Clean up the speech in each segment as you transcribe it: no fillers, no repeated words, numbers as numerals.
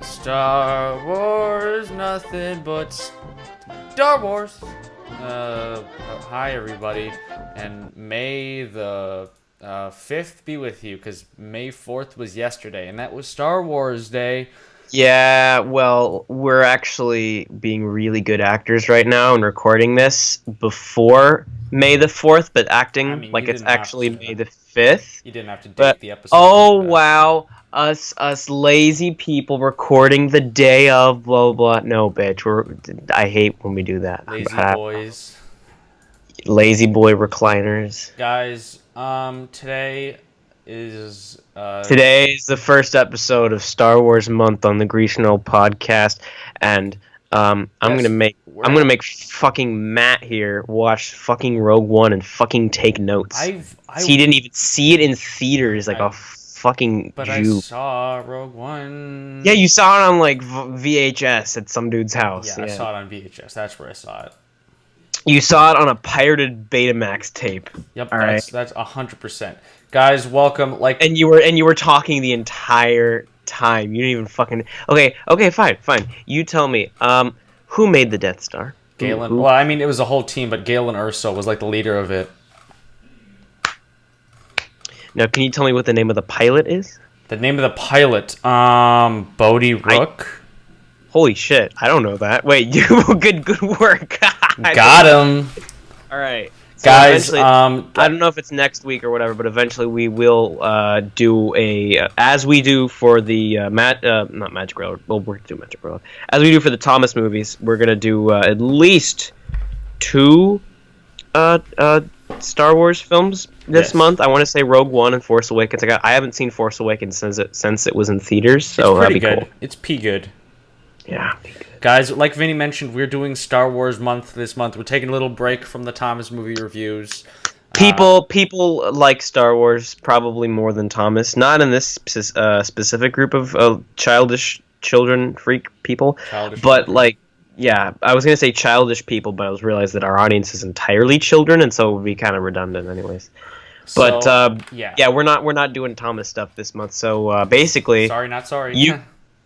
Star Wars, nothing but Star Wars. Hi everybody, and May the 5th be with you, because May 4th was yesterday, and that was Star Wars Day. Yeah, well, we're actually being really good actors right now and recording this before May the 4th, but acting like it's actually May the 5th. You didn't have to date But the episode. oh wow, us lazy people recording the day of blah blah. No, bitch, I hate when we do that. Lazy boys. Lazy boy recliners. Guys, today is Today is the first episode of Star Wars Month on the Greciano podcast, and I'm gonna make fucking Matt here watch fucking Rogue One and fucking take notes. He didn't even see it in theaters like a fucking But Jew. I saw Rogue One. Yeah, you saw it on like VHS at some dude's house. Yeah, I saw it on VHS. That's where I saw it. You saw it on a pirated Betamax tape. Yep, all that's 100%. Guys, welcome. And you were talking the entire time. You didn't even fucking. Okay, fine. You tell me. Who made the Death Star? Galen. Well, I mean, it was a whole team, but Galen Erso was like the leader of it. Now, can you tell me what the name of the pilot is? The name of the pilot, Bodhi Rook. Holy shit, I don't know that. Wait, good work. Got him. All right. So guys, I don't know if it's next week or whatever, but eventually we will do as we do for the not Magic Railroad. Well, we're gonna do Magic Railroad. As we do for the Thomas movies, we're gonna do at least 2 Star Wars films this month. I want to say Rogue One and Force Awakens. I haven't seen Force Awakens since it was in theaters, so that'd be good. Cool. It's good. Yeah. Guys, like Vinny mentioned, we're doing Star Wars Month this month. We're taking a little break from the Thomas movie reviews. People like Star Wars probably more than Thomas. Not in this specific group of childish children freak people. Like, yeah, I was gonna say childish people, but I was realized that our audience is entirely children, and so it would be kind of redundant, anyways. But yeah, we're not doing Thomas stuff this month. So basically, sorry, not sorry.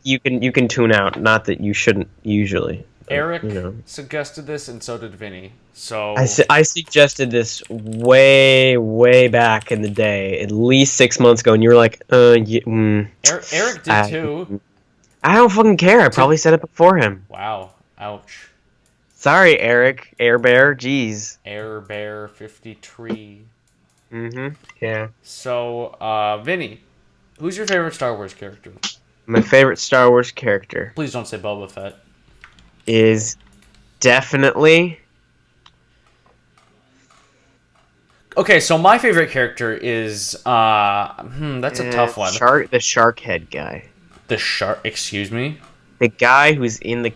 You can tune out. Not that you shouldn't usually. Eric suggested this, and so did Vinny. So I suggested this way back in the day, at least 6 months ago, and you were like, Eric did too. I don't fucking care. I probably said it before him. Wow. Ouch. Sorry, Eric. Air Bear. Jeez. Air Bear 53. Yeah. So, Vinny, who's your favorite Star Wars character? My favorite Star Wars character. Please don't say Boba Fett. Is definitely. Okay, so my favorite character is that's a tough one. The shark head guy. The shark? Excuse me. The guy who's in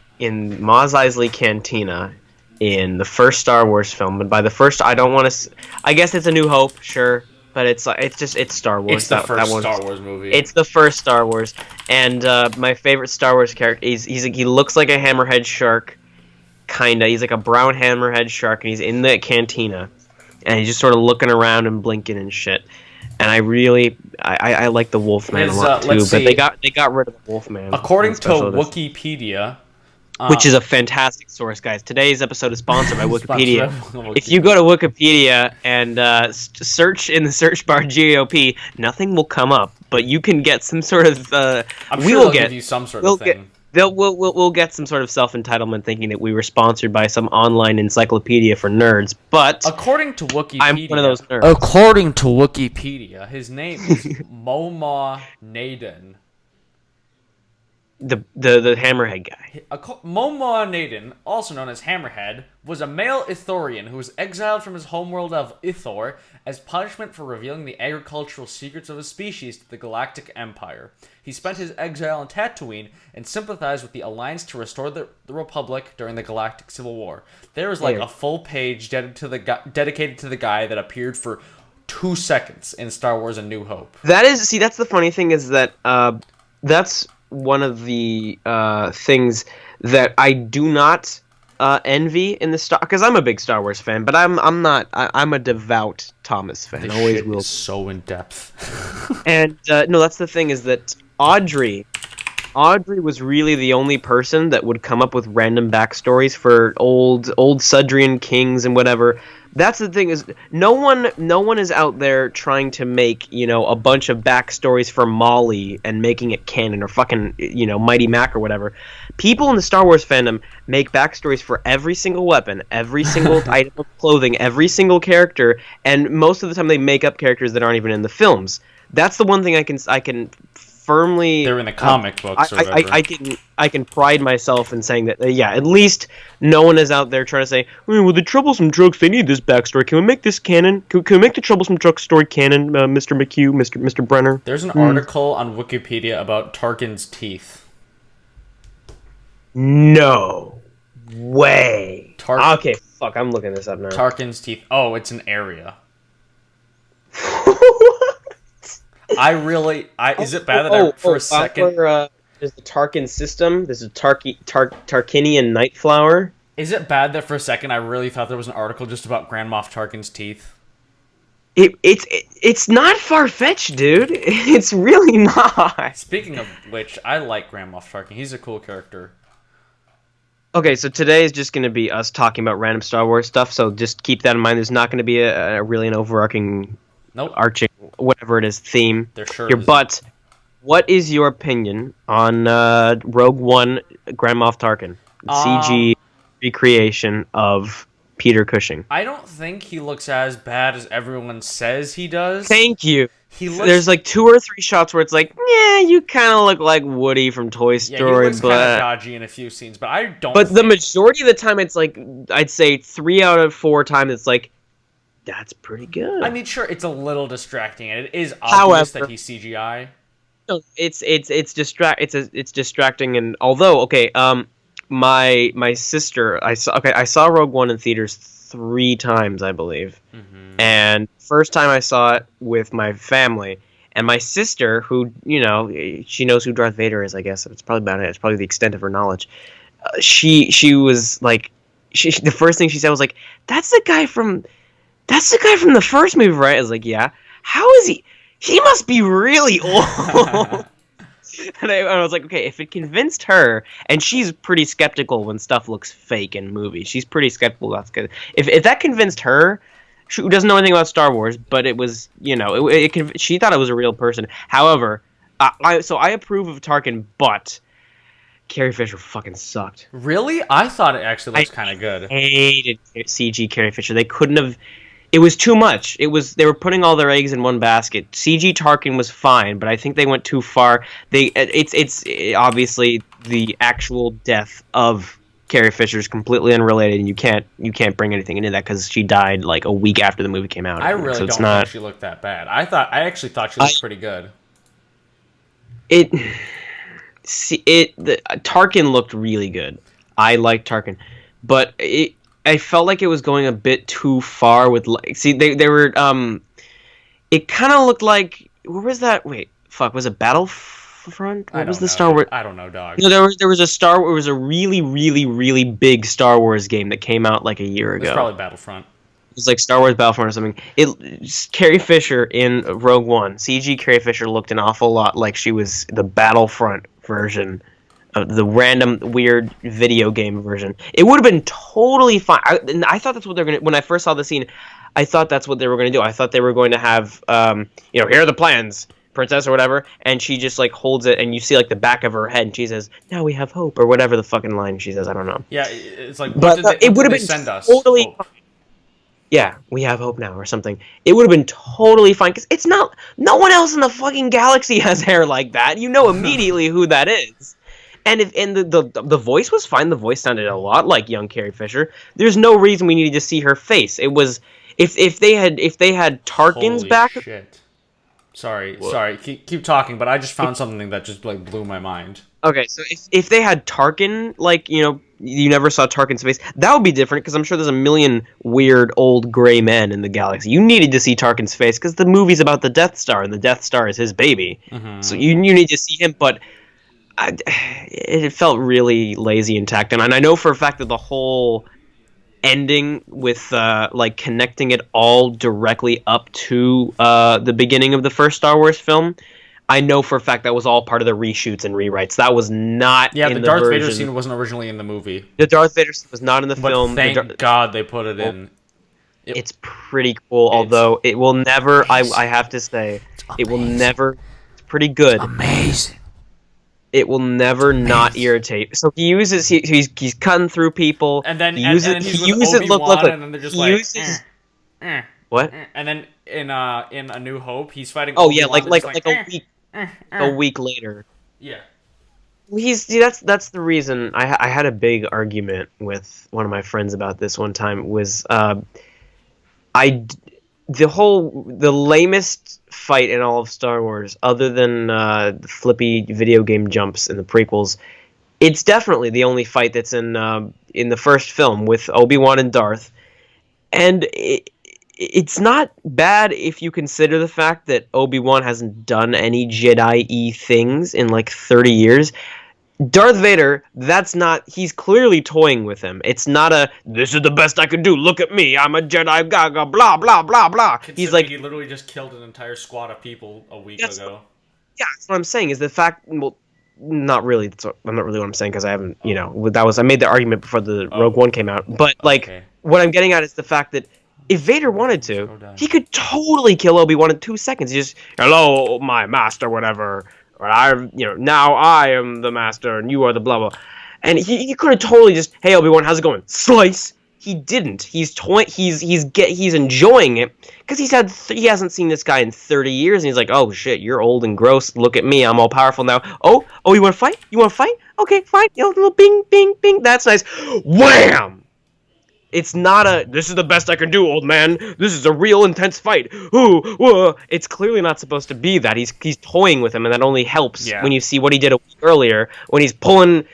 Mos Eisley Cantina in the first Star Wars film, and by the first, I don't want to. I guess it's A New Hope, sure. But it's Star Wars. It's the first Star Wars movie. It's the first Star Wars, and my favorite Star Wars character he looks like a hammerhead shark, kinda. He's like a brown hammerhead shark, and he's in the cantina, and he's just sort of looking around and blinking and shit. And I like the Wolfman a lot too, but they got rid of the Wolfman. According to Wikipedia. Which is a fantastic source, guys. Today's episode is sponsored by Wikipedia. If you go to Wikipedia and search in the search bar GAOP, nothing will come up, but you can get some sort of. They'll give you some sort of thing. We'll get some sort of self-entitlement thinking that we were sponsored by some online encyclopedia for nerds, but according to Wikipedia, I'm one of those nerds. According to Wikipedia, his name is Moma Naden. The Hammerhead guy. Moma Naden, also known as Hammerhead, was a male Ithorian who was exiled from his homeworld of Ithor as punishment for revealing the agricultural secrets of his species to the Galactic Empire. He spent his exile on Tatooine and sympathized with the Alliance to restore the Republic during the Galactic Civil War. There is like a full page dedicated to the guy that appeared for 2 seconds in Star Wars A New Hope. That's the funny thing is that that's one of the things that I do not envy in the Star, because I'm a big Star Wars fan, but I'm not. I'm a devout Thomas fan. This Always shit will. is so in depth. And no, that's the thing, is that Audrey was really the only person that would come up with random backstories for old Sudrian kings and whatever. That's the thing, is no one is out there trying to make, a bunch of backstories for Molly and making it canon, or fucking, Mighty Mac or whatever. People in the Star Wars fandom make backstories for every single weapon, every single item of clothing, every single character, and most of the time they make up characters that aren't even in the films. That's the one thing I can firmly. They're in the comic books or whatever. I can pride myself in saying that, at least no one is out there trying to say, well, the Troublesome Drugs, they need this backstory. Can we make this canon? Can we make the Troublesome Drugs story canon, Mr. McHugh, Mr. Brenner? There's an article on Wikipedia about Tarkin's teeth. No way. Okay, fuck, I'm looking this up now. Tarkin's teeth. Oh, it's an area. Is it bad that for a second... There's the Tarkin system. There's a Tarkinian Nightflower. Is it bad that for a second I really thought there was an article just about Grand Moff Tarkin's teeth? It's not far-fetched, dude. It's really not. Speaking of which, I like Grand Moff Tarkin. He's a cool character. Okay, so today is just going to be us talking about random Star Wars stuff, so just keep that in mind. There's not going to be really an overarching... Nope. Arching, whatever it is, theme. There sure here. Isn't. But what is your opinion on Rogue One, Grand Moff Tarkin, CG recreation of Peter Cushing? I don't think he looks as bad as everyone says he does. Thank you. There's like 2 or 3 shots where it's like, yeah, you kind of look like Woody from Toy Story, he looks kind of dodgy in a few scenes, but I don't. But the majority of the time, it's like, I'd say 3 out of 4 times, it's like, that's pretty good. I mean, sure, it's a little distracting, and it is obvious that he's CGI. No, it's distracting, and although my sister, I saw Rogue One in theaters 3 times, I believe, and first time I saw it with my family, and my sister, who she knows who Darth Vader is, I guess it's probably about it. It's probably the extent of her knowledge. She was like, the first thing she said was like, That's the guy from the first movie, right?" I was like, "Yeah." "How is he? He must be really old." And I was like, okay, if it convinced her, and she's pretty skeptical when stuff looks fake in movies. She's pretty skeptical. That's good. If that convinced her, who doesn't know anything about Star Wars, but it was, she thought it was a real person. However, I approve of Tarkin, but Carrie Fisher fucking sucked. Really? I thought it actually looks kind of good. I hated CG Carrie Fisher. They couldn't have... It was too much. They were putting all their eggs in one basket. CG Tarkin was fine, but I think they went too far. It's obviously the actual death of Carrie Fisher is completely unrelated, and you can't bring anything into that because she died like a week after the movie came out. I really don't think she looked that bad. I actually thought she looked pretty good. Tarkin looked really good. I liked Tarkin, but I felt like it was going a bit too far with. They were. It kind of looked like, where was that? Wait, fuck, was it Battlefront? What was the Star Wars? I don't know, dog. No, there was a really, really, really big Star Wars game that came out like a year ago. It's probably Battlefront. It was like Star Wars Battlefront or something. Carrie Fisher in Rogue One, CG Carrie Fisher looked an awful lot like she was the Battlefront version. The random weird video game version. It would have been totally fine. I thought that's what they're gonna. When I first saw the scene, I thought that's what they were gonna do. I thought they were going to have, here are the plans, princess or whatever, and she just like holds it, and you see like the back of her head, and she says, "Now we have hope," or whatever the fucking line she says. I don't know. Yeah, it's like, it would have been send us totally. Yeah, we have hope now, or something. It would have been totally fine because it's not. No one else in the fucking galaxy has hair like that. You know immediately who that is. And the voice was fine. The voice sounded a lot like young Carrie Fisher. There's no reason we needed to see her face. It was if they had Tarkin's Holy back. Shit. Sorry. Keep talking. But I just found something that just like blew my mind. Okay, so if they had Tarkin, like you never saw Tarkin's face, that would be different because I'm sure there's a million weird old gray men in the galaxy. You needed to see Tarkin's face because the movie's about the Death Star, and the Death Star is his baby. Mm-hmm. So you need to see him, but. it felt really lazy and tacked on. And I know for a fact that the whole ending with like connecting it all directly up to the beginning of the first Star Wars film, I know for a fact that was all part of the reshoots and rewrites. That was not Yeah, in the the Darth version. Vader scene wasn't originally in the movie. The Darth Vader scene was not in the But film. thank God they put it in. It's pretty cool, although it will never. I have to say, it will never. It's pretty good. It's amazing. It will never not irritate. So he uses he's cutting through people, and then he and, uses and he's he with uses Obi-Wan, and then they're just he like uses what? And then in A New Hope, he's fighting. Oh Obi-Wan, yeah, like just a week later. Yeah. That's the reason I had a big argument with one of my friends about this one time. Was the lamest fight in all of Star Wars, other than the flippy video game jumps in the prequels. It's definitely the only fight that's in the first film with Obi-Wan and Darth, and it's not bad if you consider the fact that Obi-Wan hasn't done any Jedi-y things in like 30 years. Darth Vader, he's clearly toying with him. It's not this is the best I can do, look at me, I'm a Jedi, gaga, blah, blah, blah, blah. He's like... He literally just killed an entire squad of people a week ago. Yeah, that's what I'm saying, is the fact, well, not really, I'm not really what I'm saying, because I haven't, I made the argument before the Rogue One came out, but, what I'm getting at is the fact that if Vader wanted to, he could totally kill Obi-Wan in 2 seconds. He just, hello, my master, whatever... now I am the master and you are the blah blah, and he could have totally just, hey Obi-Wan, how's it going? Slice. He didn't. He's enjoying it because he hasn't seen this guy in 30 years, and he's like, oh shit, you're old and gross. Look at me, I'm all powerful now. Oh, you want to fight? You want to fight? Okay, fine. Little bing, bing, bing. That's nice. Wham! It's not this is the best I can do, old man. This is a real intense fight. Ooh. It's clearly not supposed to be that. He's toying with him, and that only helps when you see what he did a week earlier, when he's pulling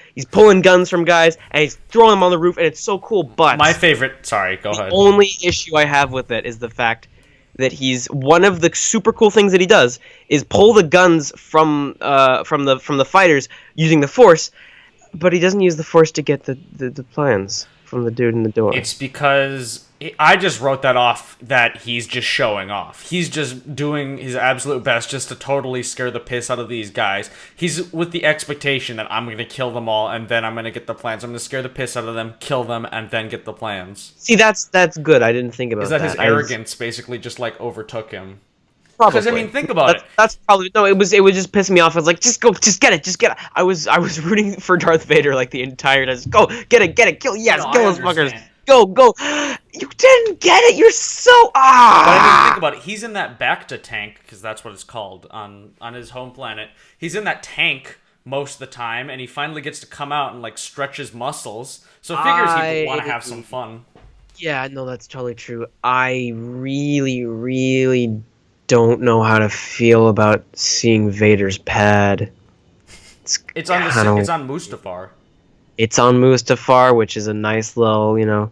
guns from guys, and he's throwing them on the roof, and it's so cool. But my favorite... Sorry, go ahead. The only issue I have with it is the fact that he's... One of the super cool things that he does is pull the guns from the fighters using the Force, but he doesn't use the Force to get the plans from the dude in the door. It's because I just wrote that off, that he's just showing off. He's just doing his absolute best just to totally scare the piss out of these guys. He's with the expectation that I'm going to kill them all and then I'm going to get the plans. I'm going to scare the piss out of them, kill them, and then get the plans. See, that's good. I didn't think about that. Is that his arrogance basically just like overtook him? Probably. Because I mean, think about it. That's probably no. It was just pissing me off. I was like, just get it. I was rooting for Darth Vader like the entire time. Just go, get it, kill. Yes, kill those fuckers. Go. You didn't get it. You're so But I mean, think about it. He's in that Bacta tank, because that's what it's called on his home planet. He's in that tank most of the time, and he finally gets to come out and like stretch his muscles. So it figures he'd want to have some fun. Yeah, no, that's totally true. I really, really don't know how to feel about seeing Vader's pad. It's on Mustafar. It's on Mustafar, which is a nice little,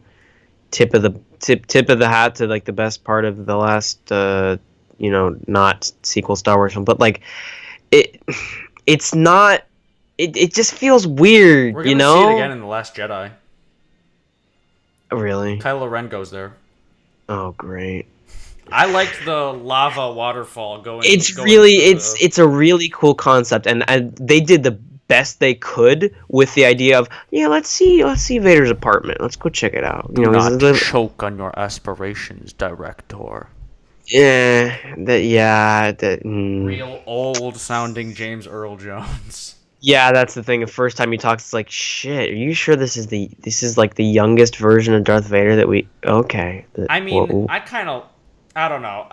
tip of the hat to like the best part of the last not sequel Star Wars film. But like it's not it just feels weird, We're gonna see it again in The Last Jedi. Really? Kylo Ren goes there. Oh, great. I liked the lava waterfall going. It's a really cool concept, and they did the best they could with the idea of let's see Vader's apartment. Let's go check it out. Do not choke on your aspirations, director. Real old sounding James Earl Jones. Yeah, that's the thing. The first time he talks, it's like, shit. Are you sure this is like the youngest version of Darth Vader that we? Okay. I mean, I don't know.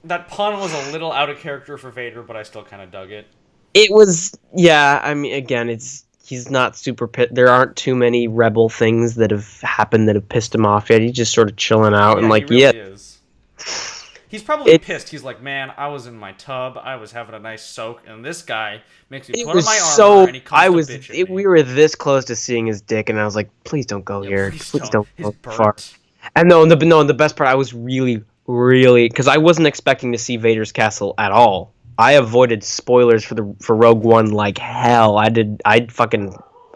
That pun was a little out of character for Vader, but I still kind of dug it. It was, yeah. I mean, again, he's not super. There aren't too many rebel things that have happened that have pissed him off yet. He's just sort of chilling out and like, he really is. He's probably pissed. He's like, man, I was in my tub, I was having a nice soak, and this guy makes me put on my armor, and he comes to bitch at me. We were this close to seeing his dick, and I was like, please don't go here. Please don't go far. And the best part, I was really, because I wasn't expecting to see Vader's castle at all. I avoided spoilers for Rogue One like hell. I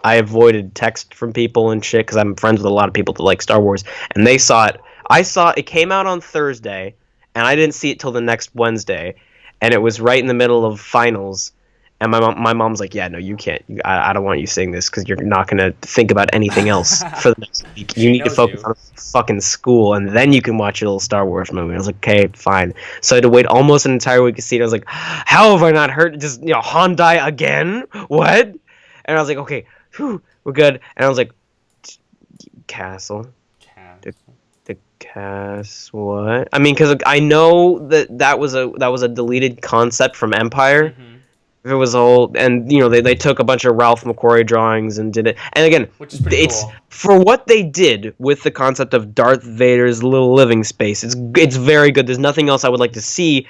avoided text from people and shit because I'm friends with a lot of people that like Star Wars, and they saw it. It came out on Thursday, and I didn't see it till the next Wednesday, and it was right in the middle of finals. And my mom's like, yeah, no, you can't. I don't want you seeing this because you're not going to think about anything else for the next week. You need to focus on fucking school, and then you can watch your little Star Wars movie. I was like, okay, fine. So I had to wait almost an entire week to see it. I was like, how have I not heard? Just, Hyundai again? What? And I was like, okay, whew, we're good. And I was like, castle. The castle. What? I mean, because I know that was a deleted concept from Empire. Mm-hmm. If it was and they took a bunch of Ralph McQuarrie drawings and did it. And again, which is pretty cool. For what they did with the concept of Darth Vader's little living space. It's very good. There's nothing else I would like to see.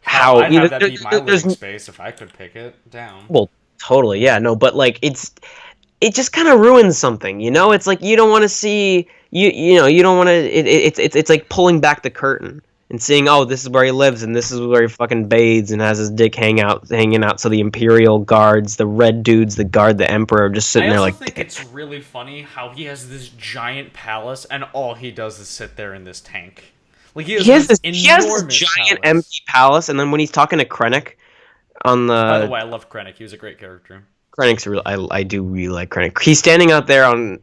I'd have that be my living space if I could pick it down. Well, totally, yeah, no, but like it just kind of ruins something, It's like you don't want to see you don't want to. It's like pulling back the curtain. And seeing, this is where he lives, and this is where he fucking bathes and has his dick hanging out. So the Imperial guards, the red dudes that guard the Emperor, are just sitting there like. I think it's really funny how he has this giant palace, and all he does is sit there in this tank. Like he has this giant empty palace, and then when he's talking to Krennic on the. By the way, I love Krennic. He was a great character. Krennic's real. I do really like Krennic. He's standing out there on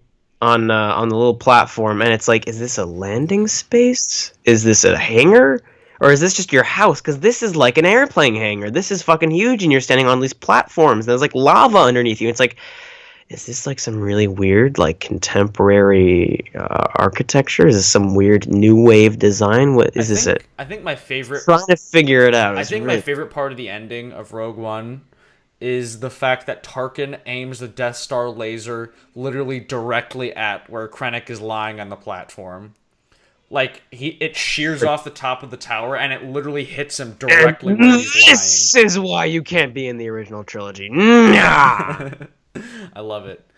the little platform, and it's like, is this a landing space? Is this a hangar? Or is this just your house? Because this is like an airplane hangar. This is fucking huge, and you're standing on these platforms, and there's like lava underneath you. It's like, is this like some really weird, like contemporary architecture? Is this some weird new wave design? What is this? I think my favorite. Trying to figure it out. I think my favorite part of the ending of Rogue One is the fact that Tarkin aims the Death Star laser literally directly at where Krennic is lying on the platform. Like, it shears off the top of the tower, and it literally hits him directly where he's lying. This is why you can't be in the original trilogy. Nah! I love it.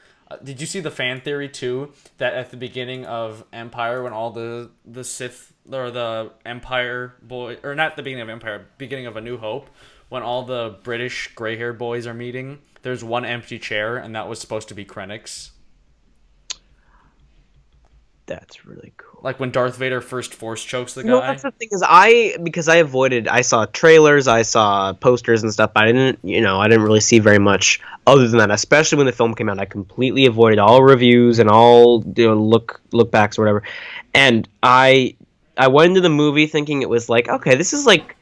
Did you see the fan theory, too, that at the beginning of Empire, when all the Sith, or the Empire boy, or not the beginning of Empire, beginning of A New Hope, when all the British gray-haired boys are meeting, there's one empty chair, and that was supposed to be Krennic's. That's really cool. Like when Darth Vader first force chokes the guy. No, that's the thing is, I saw trailers, I saw posters and stuff, but I didn't really see very much other than that. Especially when the film came out, I completely avoided all reviews and all look backs or whatever. And I went into the movie thinking it was like, okay, this is like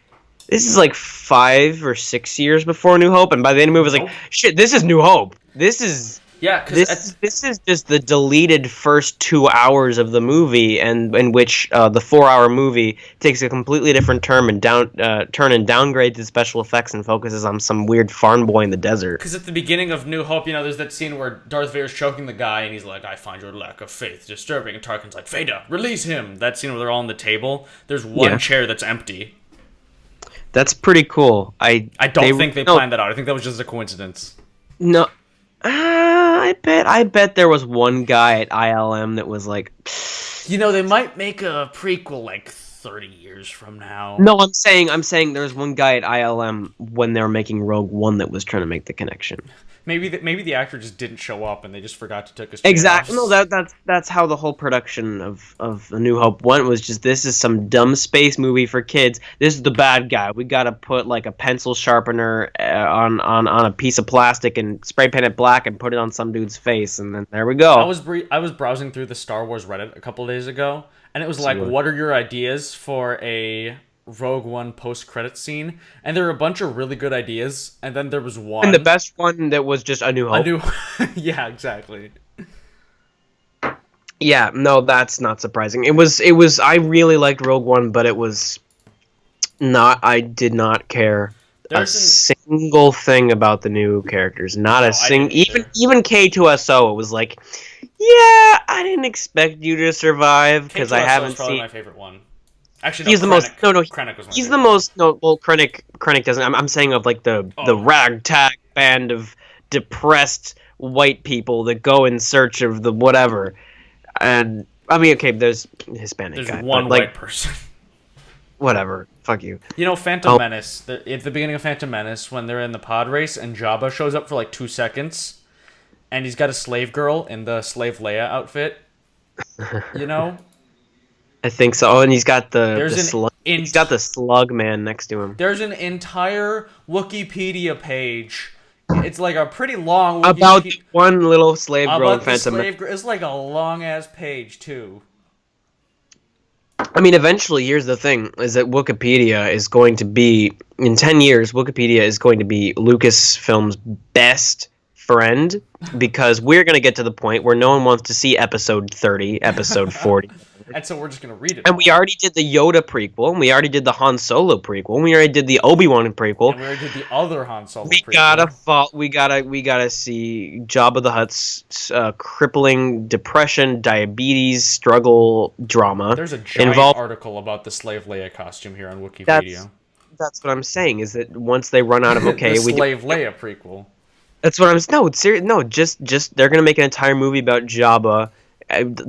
5 or 6 years before New Hope, and by the end of the movie, I was like, shit, this is New Hope. This is this is just the deleted first 2 hours of the movie, and in which the 4-hour movie takes a completely different turn and downgrades the special effects and focuses on some weird farm boy in the desert. Because at the beginning of New Hope, there's that scene where Darth Vader's choking the guy, and he's like, "I find your lack of faith disturbing," and Tarkin's like, "Vader, release him." That scene where they're all on the table. There's one chair that's empty. That's pretty cool. I don't think they planned that out. I think that was just a coincidence. No, I bet there was one guy at ILM that was like, they might make a prequel like 30 years from now. No, I'm saying there's one guy at ILM when they were making Rogue One that was trying to make the connection. Maybe the actor just didn't show up and they just forgot to take his exactly. No, that's how the whole production of A New Hope went. Was just, this is some dumb space movie for kids. This is the bad guy. We got to put like a pencil sharpener on a piece of plastic and spray paint it black and put it on some dude's face, and then there we go. I was browsing through the Star Wars Reddit a couple days ago, and it was like, what are your ideas for a Rogue One post-credit scene? And there were a bunch of really good ideas, and then there was one, and the best one that was just A New Hope. Yeah, exactly. Yeah, no, that's not surprising. It was I really liked Rogue One, but it was not, I did not care single thing about the new characters. Not a single, even K2SO, it was like, yeah, I didn't expect you to survive because I haven't seen. Probably my favorite one. Actually, no, he's the most. No, Krennic was my he's favorite. The most. No, well, Krennic doesn't. I'm saying of like the ragtag band of depressed white people that go in search of the whatever. And I mean, okay, there's Hispanic guy. There's one but, like, white person. Whatever. Fuck you. You know, Phantom Menace. At the beginning of Phantom Menace, when they're in the pod race and Jabba shows up for like 2 seconds, and he's got a slave girl in the slave Leia outfit. You know. I think so. Oh, and he's got he's got the slug man next to him. There's an entire Wikipedia page. It's like a pretty long about the one little slave girl in Phantom Menace. It's like a long ass page too. I mean, eventually, here's the thing: is that Wikipedia is going to be in 10 years. Wikipedia is going to be Lucasfilm's best friend because we're going to get to the point where no one wants to see episode 30, episode 40. And so we're just going to read it. And we already did the Yoda prequel, and we already did the Han Solo prequel, and we already did the Obi-Wan prequel. And we already did the other Han Solo prequel. We gotta see Jabba the Hutt's crippling depression, diabetes, struggle, drama. There's a giant article about the slave Leia costume here on Wikipedia. That's what I'm saying, is that once they run out of the slave Leia prequel. That's what I'm just they're gonna make an entire movie about Jabba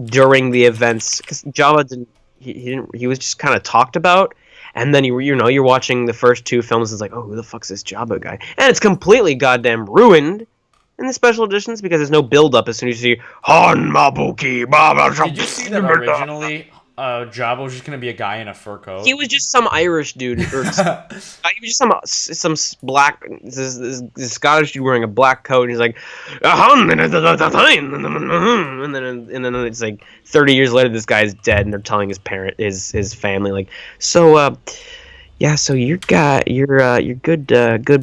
during the events, because Jabba he was just kind of talked about, and then you're watching the first 2 films, it's like, oh, who the fuck's this Jabba guy? And it's completely goddamn ruined in the special editions because there's no build up as soon as you see Han Mabuki Baba. Did you see that originally Jabba was just gonna be a guy in a fur coat? He was just some Irish dude, or he was just some black this Scottish dude wearing a black coat, and he's like, and then it's like 30 years later, this guy's dead, and they're telling his family, like, so yeah, so your good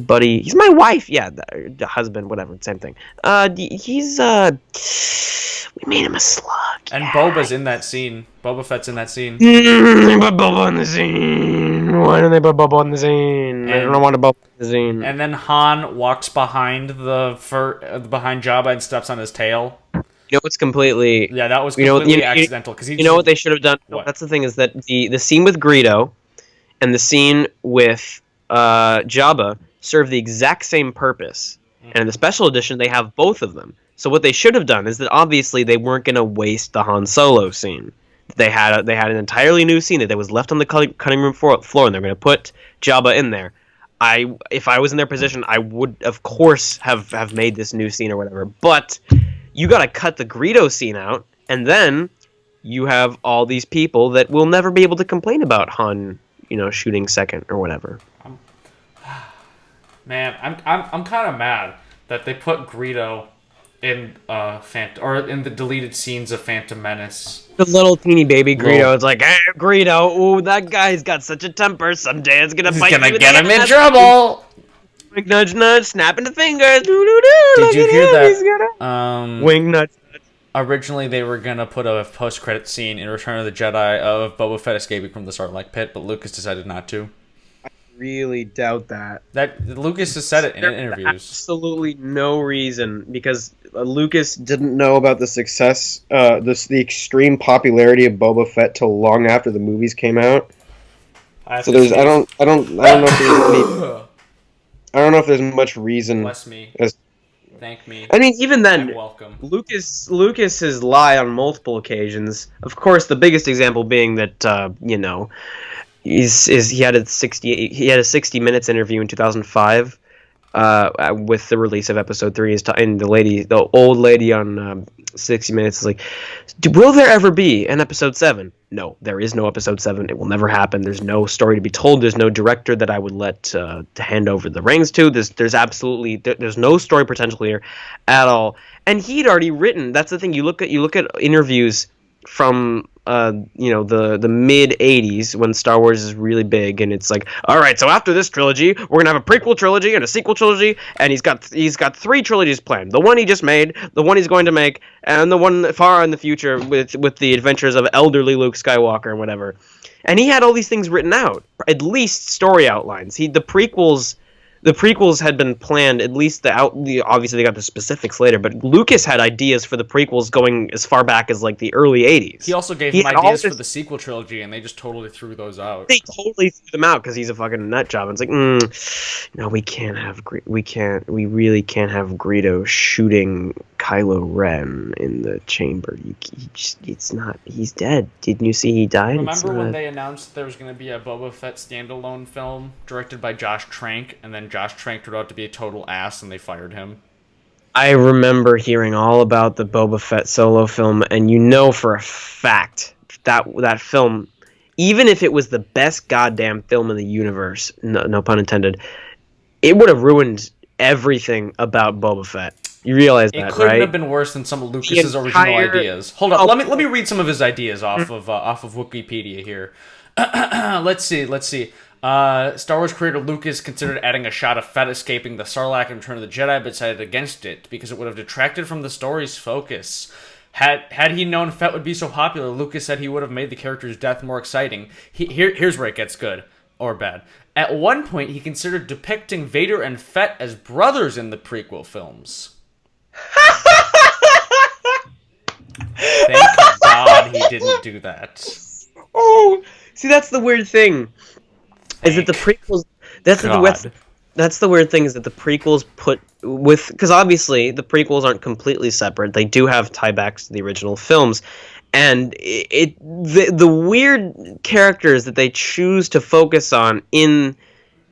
buddy, he's my wife, yeah, the husband, whatever, same thing. He's we made him a slug. And Boba's in that scene. Boba Fett's in that scene. They put Boba in the scene. Why did they put Boba in the scene? I don't want to Boba in the scene. And then Han walks behind behind Jabba and steps on his tail. You know what's completely... Yeah, that was completely accidental. You know what they should have done? What? That's the thing, is that the scene with Greedo and the scene with Jabba serve the exact same purpose. And in the special edition, they have both of them. So what they should have done is that obviously they weren't going to waste the Han Solo scene. They had an entirely new scene that was left on the cutting room floor, and they're going to put Jabba in there. If I was in their position, I would, of course, have made this new scene or whatever. But you got to cut the Greedo scene out, and then you have all these people that will never be able to complain about Han, shooting second or whatever. Man, I'm kind of mad that they put Greedo in in the deleted scenes of Phantom Menace. The little teeny baby Greedo. It's like, hey, Greedo, ooh, that guy's got such a temper. Someday it's gonna fight. He's gonna get him in trouble. Wink, nudge, nudge, snapping the fingers. Did you hear that? Wink, nudge, nudge. Originally, they were gonna put a post-credit scene in Return of the Jedi of Boba Fett escaping from the Sarlacc pit, but Lucas decided not to. Really doubt that. Lucas has said it in interviews. Absolutely no reason, because Lucas didn't know about the success, the extreme popularity of Boba Fett till long after the movies came out. So I don't know if there's much reason. Bless me. Thank me. I mean, even then, welcome. Lucas has lied on multiple occasions. Of course, the biggest example being that he had a 60 minutes interview in 2005 with the release of episode 3, and the old lady on 60 Minutes is like, will there ever be an episode 7? No, there is no episode 7. It will never happen. There's no story to be told. There's no director that I would let to hand over the reins to. There's absolutely there's no story potential here at all. And he'd already written. That's the thing. You look at interviews from the mid 80s when Star Wars is really big, and it's like, all right, so after this trilogy, we're gonna have a prequel trilogy and a sequel trilogy, and he's got 3 trilogies planned: the one he just made, the one he's going to make, and the one far in the future with the adventures of elderly Luke Skywalker and whatever. And he had all these things written out, at least story outlines. The prequels had been planned, at least obviously they got the specifics later, but Lucas had ideas for the prequels going as far back as like the early 80s. He also gave him ideas for the sequel trilogy, and they just totally threw those out. They totally threw them out because he's a fucking nut job. And it's like, no, we really can't have Greedo shooting Kylo Ren in the chamber. It's not. He's dead. Didn't you see he died? Remember when they announced there was going to be a Boba Fett standalone film directed by Josh Trank, and then Josh Trank turned out to be a total ass, and they fired him? I remember hearing all about the Boba Fett solo film, and you know for a fact that film, even if it was the best goddamn film in the universe, no pun intended, it would have ruined everything about Boba Fett. You realize that, right? It couldn't have been worse than some of Lucas's original ideas. Hold on, let me read some of his ideas off of Wikipedia here. Let's see. Star Wars creator Lucas considered adding a shot of Fett escaping the Sarlacc in Return of the Jedi, but decided against it because it would have detracted from the story's focus. Had he known Fett would be so popular, Lucas said he would have made the character's death more exciting. Here's where it gets good or bad. At one point, he considered depicting Vader and Fett as brothers in the prequel films. Thank God he didn't do that. Oh, see, that's the weird thing. Is that the prequels? That's the weird thing, is that the prequels put with, because obviously the prequels aren't completely separate. They do have tiebacks to the original films, and the weird characters that they choose to focus on in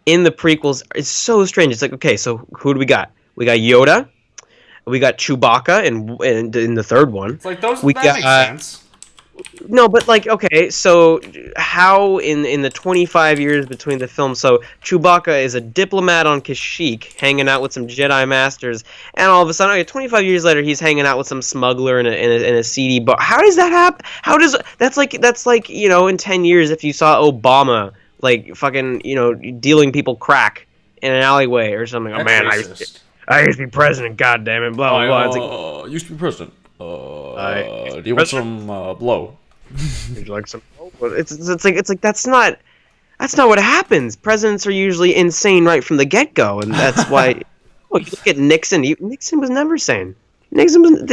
the prequels is so strange. It's like, okay, so who do we got? We got Yoda. We got Chewbacca in the third one. It's like that makes sense. No, but like, okay, so how in the 25 years between the films, so Chewbacca is a diplomat on Kashyyyk, hanging out with some Jedi Masters, and all of a sudden, okay, 25 years later, he's hanging out with some smuggler in a seedy bar. How does that happen? That's like in 10 years, if you saw Obama like fucking dealing people crack in an alleyway or something. That's oh man, racist. I used to be president. God damn it, blah blah blah. Used to be president. Do you want some blow? Would you like some? It's like that's not what happens. Presidents are usually insane right from the get go, and that's why. Well, you look at Nixon. Nixon was never sane. Nixon was.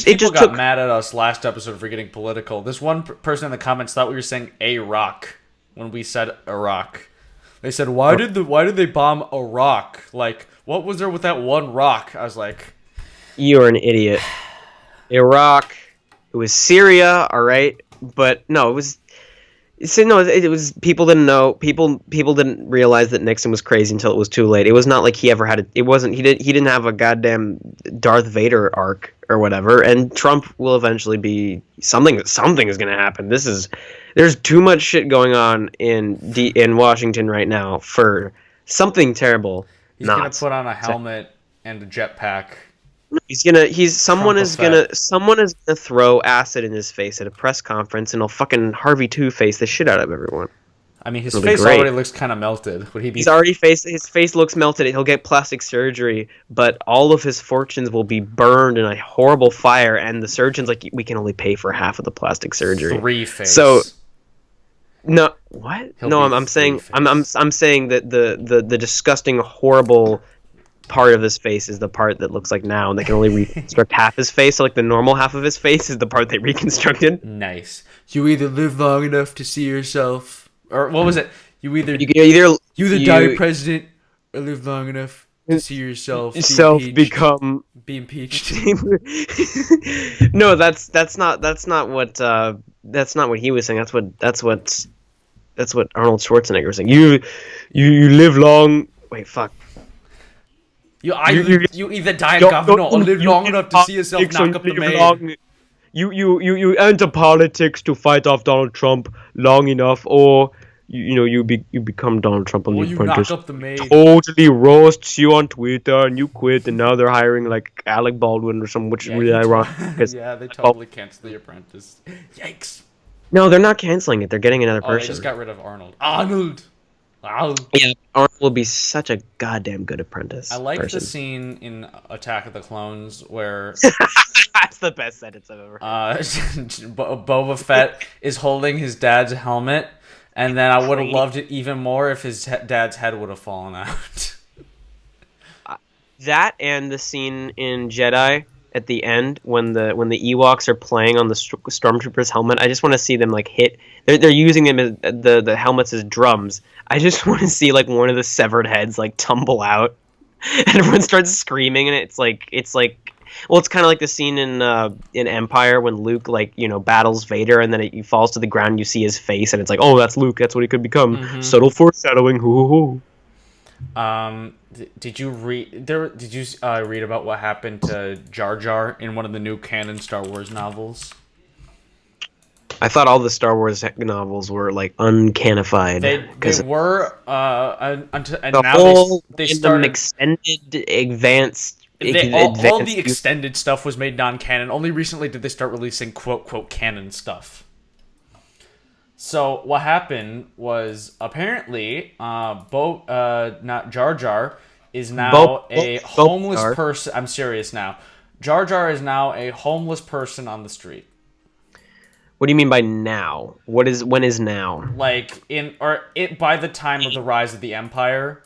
People got mad at us last episode for getting political. This one person in the comments thought we were saying Iraq when we said Iraq. They said, why did they bomb Iraq? Like, what was there with that one rock? I was like, you're an idiot. Iraq, it was Syria, all right, but no, it was people didn't know. People didn't realize that Nixon was crazy until it was too late. It was not like he ever had he didn't have a goddamn Darth Vader arc or whatever. And Trump will eventually be something is going to happen. There's too much shit going on in Washington right now for something terrible. He's going to put on a helmet and a jetpack. Someone is gonna throw acid in his face at a press conference, and he'll fucking Harvey Two-Face the shit out of everyone. I mean, his face already looks kind of melted. Would he be? His face looks melted. He'll get plastic surgery, but all of his fortunes will be burned in a horrible fire. And the surgeon's like, we can only pay for half of the plastic surgery. Three-face. So, no, what? I'm saying that the disgusting, horrible part of his face is the part that looks like now, and they can only reconstruct half his face. So like the normal half of his face is the part they reconstructed. Nice. You either live long enough to see yourself, or what was it? You either die president or live long enough to see yourself be impeached. No, that's not what he was saying. That's what Arnold Schwarzenegger was saying. You live long. Wait, fuck. You either die a governor or live long enough to see yourself knock up the mayor. You enter politics to fight off Donald Trump long enough, or you become Donald Trump on The Apprentice. Knock up the mayor. Totally roasts you on Twitter, and you quit, and now they're hiring like Alec Baldwin or something, which is really ironic. Yeah, they totally canceled The Apprentice. Yikes. No, they're not canceling it. They're getting another person. They just got rid of Arnold. Arnold. Wow. Yeah, Arnold will be such a goddamn good apprentice. I like the scene in Attack of the Clones where that's the best sentence I've ever heard. Boba Fett is holding his dad's helmet, and then I would have loved it even more if his dad's head would have fallen out. That and the scene in Jedi at the end when the Ewoks are playing on the Stormtrooper's helmet. I just want to see them like hit. They're using them as the helmets as drums. I just want to see like one of the severed heads like tumble out, and everyone starts screaming, and it's like well, it's kind of like the scene in Empire when Luke battles Vader, and then he falls to the ground. And you see his face, and it's like, oh, that's Luke. That's what he could become. Subtle foreshadowing. Hoo hoo hoo. Did you read there? Did you read about what happened to Jar Jar in one of the new canon Star Wars novels? I thought all the Star Wars novels were like uncanified. They were and the now whole they started extended advanced. All the extended stuff was made non-canon. Only recently did they start releasing quote canon stuff. So what happened was apparently not Jar Jar is now a homeless person. I'm serious now. Jar Jar is now a homeless person on the street. What do you mean by now? When is now? Like by the time of the rise of the Empire.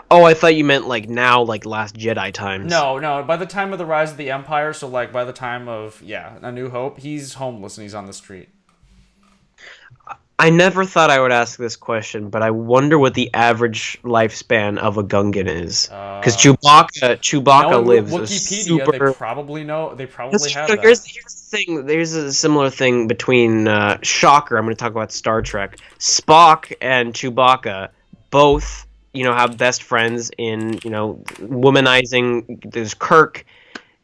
Oh, I thought you meant like now, like Last Jedi times. No. By the time of the rise of the Empire, so like by the time of A New Hope, he's homeless and he's on the street. I never thought I would ask this question, but I wonder what the average lifespan of a Gungan is. Because Chewbacca lives Wikipedia, a super... They probably know. They probably have that. Here's the thing. There's a similar thing between Shocker. I'm going to talk about Star Trek. Spock and Chewbacca both, have best friends in, womanizing. There's Kirk,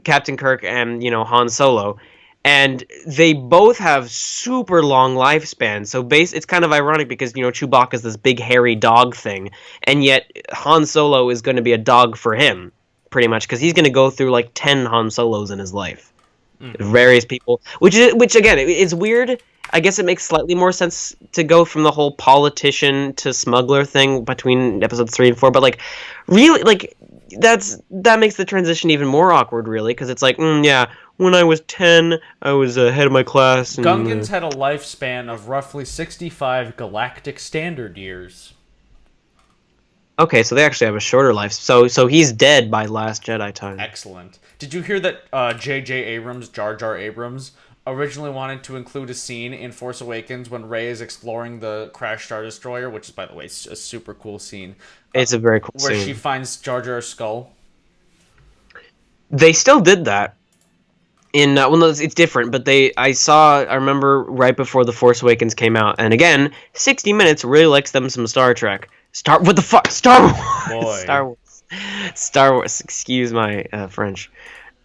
Captain Kirk, and Han Solo. And they both have super long lifespans. So it's kind of ironic because, Chewbacca's this big hairy dog thing. And yet Han Solo is going to be a dog for him, pretty much. Because he's going to go through like 10 Han Solos in his life. Various people. Which again, it's weird. I guess it makes slightly more sense to go from the whole politician to smuggler thing between episodes 3 and 4. But really, that makes the transition even more awkward, really. Because it's like, when I was 10, I was ahead of my class. And, Gungans had a lifespan of roughly 65 galactic standard years. Okay, so they actually have a shorter life. So he's dead by Last Jedi time. Excellent. Did you hear that J.J. Abrams, Jar Jar Abrams, originally wanted to include a scene in Force Awakens when Rey is exploring the crashed Star Destroyer, which is, by the way, a super cool scene. It's a very cool scene. Where she finds Jar Jar's skull. They still did that. It's different, but I remember right before The Force Awakens came out, and again, 60 Minutes really likes them some Star Trek. What the fuck? Star Wars! Boy. Star Wars, excuse my French.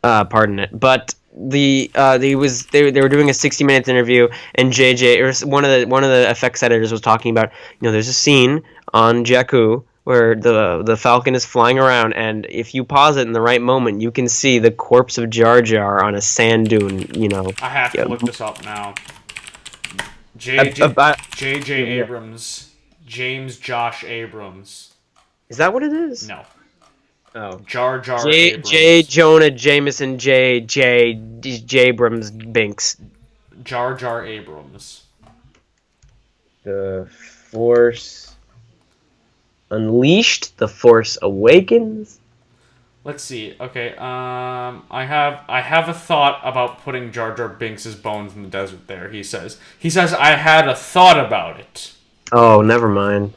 Pardon it. But they were doing a 60 Minutes interview, and JJ, or one of the effects editors was talking about, there's a scene on Jakku where the Falcon is flying around, and if you pause it in the right moment, you can see the corpse of Jar Jar on a sand dune, I have to look this up now. J.J. Abrams. James Josh Abrams. Is that what it is? No. Oh. Jar Jar Abrams. J. Jonah Jameson J. Abrams Binks. Jar Jar Abrams. The Force Unleashed, The Force Awakens. Let's see. Okay, I have a thought about putting Jar Jar Binks' bones in the desert there. He says I had a thought about it. Oh, never mind.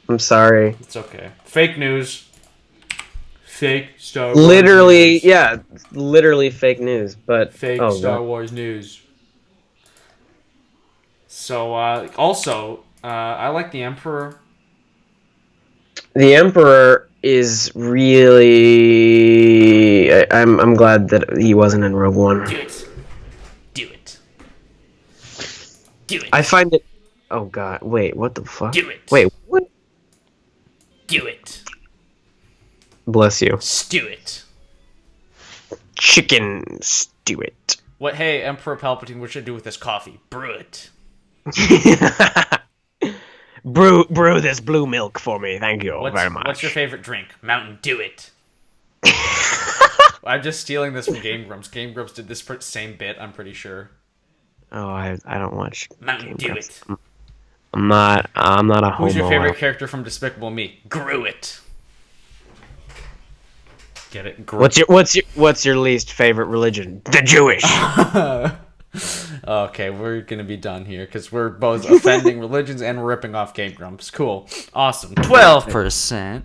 I'm sorry. It's okay. Fake news. Fake Star Wars news. Yeah, literally fake news, but fake Star Wars news. So, also, I like the Emperor. The Emperor is really... I'm glad that he wasn't in Rogue One. Do it. I find it... Oh, God. Wait, what the fuck? Do it. Wait, what? Do it. Bless you. Stew it. Chicken stew it. What? Hey, Emperor Palpatine, what should I do with this coffee? Brew it. brew this blue milk for me. Thank you very much. What's your favorite drink? Mountain Dew it. I'm just stealing this from Game Grumps. Game Grumps did this same bit, I'm pretty sure. Oh, I don't watch Mountain Dew it. I'm not a homo. Who's your favorite character from Despicable Me? Grew it. Get it? What's your least favorite religion? The Jewish. Okay, we're gonna be done here because we're both offending religions and we're ripping off Game Grumps. Cool, awesome. 12%.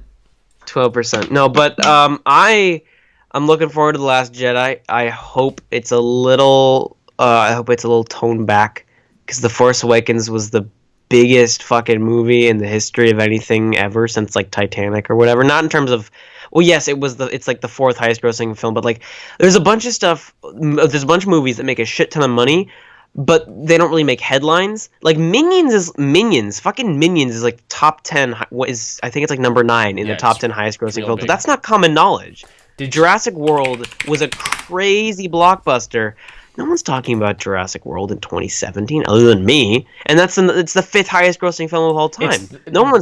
12%. No, but I I'm looking forward to The Last Jedi. I hope it's a little toned back, because The Force Awakens was the biggest fucking movie in the history of anything ever since like Titanic or whatever. Not in terms of, well, yes, it's like the fourth highest grossing film, but like there's a bunch of stuff. There's a bunch of movies that make a shit ton of money, but they don't really make headlines. Like fucking Minions is like top 10. What is, I think it's like number 9 in the top 10 highest grossing films. But that's not common knowledge. Jurassic World was a crazy blockbuster. No one's talking about Jurassic World in 2017 other than me, and it's the 5th highest grossing film of all time. No one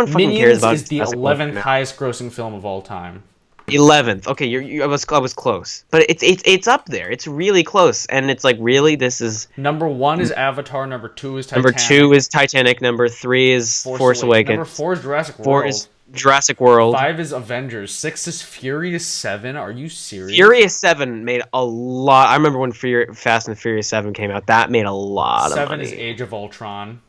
fucking cares about. Minions is the 11th highest grossing film of all time. 11th. Okay, I was close, but it's up there. It's really close, and it's like, really, this is number 1 is Avatar. Number 2 is Titanic. Number 2 is Titanic. Number 3 is Force Awakens. Number 4 is Jurassic World. 4 is Jurassic World. 5 is Avengers. 6 is Furious 7. Are you serious? Furious 7 made a lot. I remember when Fast and Furious 7 came out. That made a lot of money. 7 is Age of Ultron.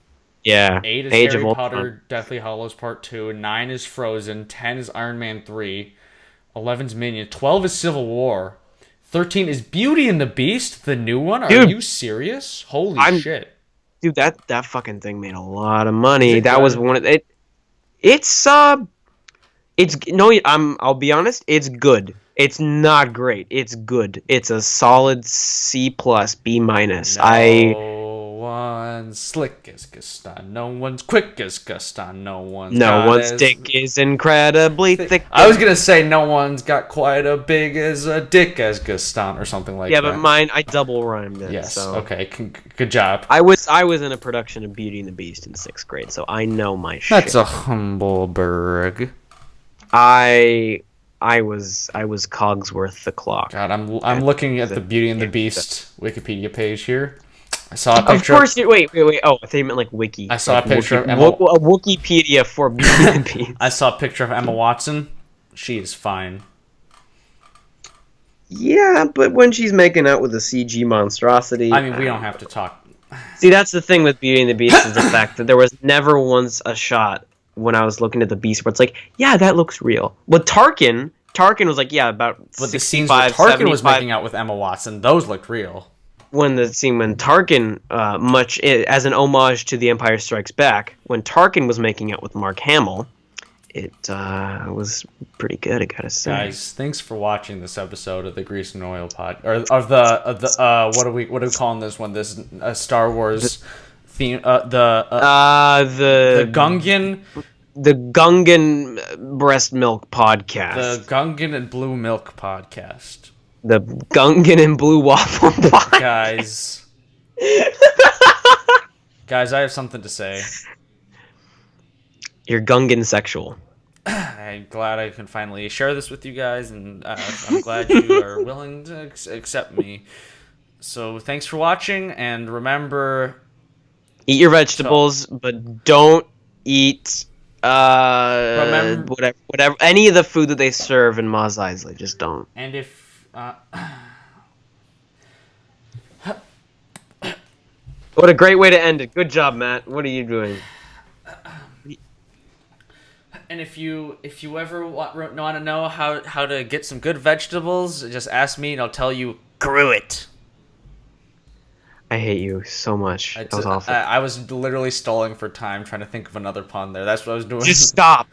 Yeah. 8 is Age Harry of Potter, Ultron. Deathly Hallows Part 2. 9 is Frozen. 10 is Iron Man 3. 11 is Minions. 12 is Civil War. 13 is Beauty and the Beast, the new one. Are you serious? Holy shit. Dude, that fucking thing made a lot of money. That was one of it. I'll be honest, it's good. It's not great. It's good. It's a solid C+, B-. No one's slick as Gaston. No one's quick as Gaston. No one's dick is incredibly thick. I was gonna say no one's got quite a big as a dick as Gaston or something like that. Yeah, but mine, I double rhymed it. Yes. So. Okay. Good job. I was in a production of Beauty and the Beast in 6th grade, so I know my shit. That's a humble brag. I was Cogsworth the Clock. God, I'm looking at the Beauty and the Beast Wikipedia page here. I saw a picture. Of course, wait. Oh, I thought you meant like wiki. I saw like a picture of Emma. A Wikipedia for Beauty and the Beast. I saw a picture of Emma Watson. She is fine. Yeah, but when she's making out with a CG monstrosity... I mean, we don't have to talk. See, that's the thing with Beauty and the Beast is the fact that there was never once a shot when I was looking at the Beast where it's like, yeah, that looks real. With Tarkin was like, yeah, about but the scenes where Tarkin was making out with Emma Watson, those looked real. When Tarkin, as an homage to The Empire Strikes Back, when Tarkin was making out with Mark Hamill, it was pretty good, I gotta say. Guys, thanks for watching this episode of the Grease and Oil Pod, or of the what are we calling this one? This Star Wars theme, the Gungan. The Gungan Breast Milk Podcast. The Gungan and Blue Milk Podcast. The Gungan and Blue Waffle Podcast. Guys, I have something to say. You're Gungan sexual. I'm glad I can finally share this with you guys, and I'm glad you are willing to accept me. So thanks for watching, and remember... Eat your vegetables, but don't eat... whatever any of the food that they serve in Mos Eisley, just don't. And if what a great way to end it. Good job, Matt. What are you doing? And if you ever want to know how to get some good vegetables, just ask me and I'll tell you. Grew it. I hate you so much. That was awful. I was literally stalling for time trying to think of another pun there. That's what I was doing. Just stop.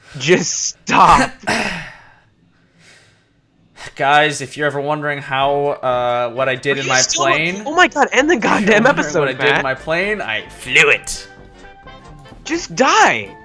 Guys, if you're ever wondering how what I did in my plane... Oh my god, end the goddamn episode, What I did in my plane, I flew it. Just die.